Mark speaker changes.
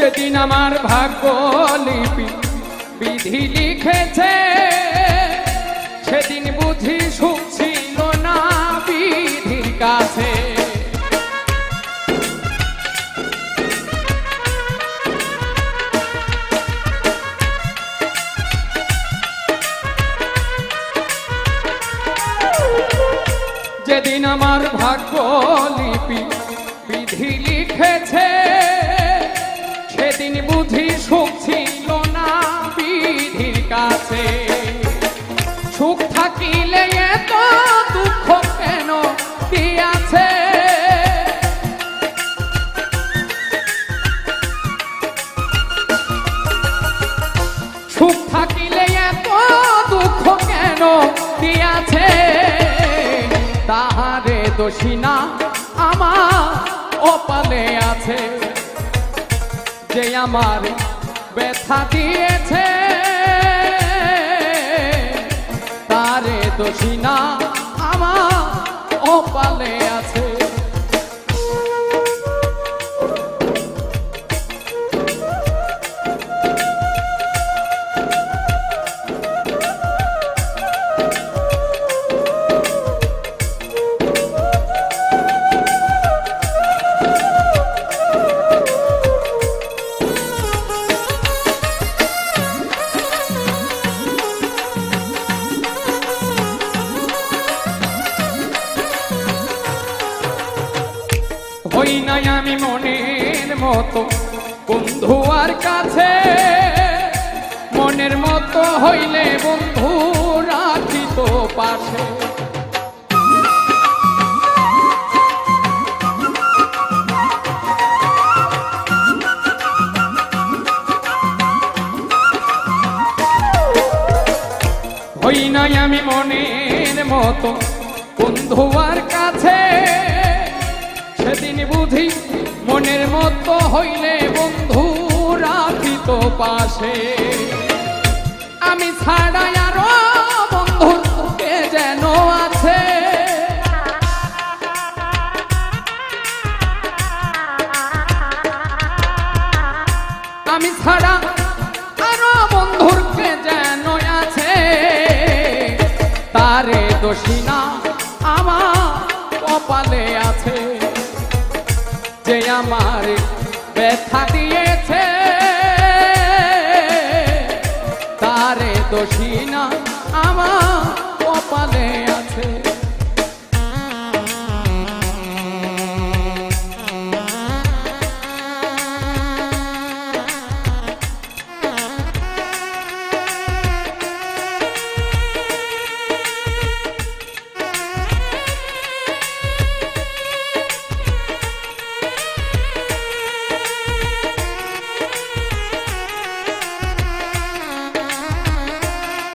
Speaker 1: যেদিন আমার ভাগ্য লিপি বিধি লিখেছে সেদিন বুঝি সুখ ছিল না বিধির কাছে। যেদিন আমার ভাগ্য লিপি বিধি লিখেছে সেদিন বুঝি সুখ ছিল না বিধির কাছে। সুখ থাকিলে এত দুঃখ কেন দিয়াছে, সুখ থাকিলে এত দুঃখ কেন দিয়াছে। তাহারে দোষী না আমার কপালে আছে, যে আমার ব্যথা দিয়েছে তারে দোষী না আমার কপালে আছে। হই নাই আমি মনের মতো বন্ধু আর কাছে, মনের মতো হইলে বন্ধু রাখিত পাশে। হই নাই আমি মনের মতো বন্ধু আর কাছে, সেদিন বুঝি মনের মতো হইলে বন্ধু রাখিত পাশে। আমি ছাড়া আরো বন্ধু কে যেন আছে, আমি ছাড়া আরো বন্ধুর কে যেন আছে। তারে দোষী না আমার কপালে আছে, যে আমার ব্যথা দিয়ে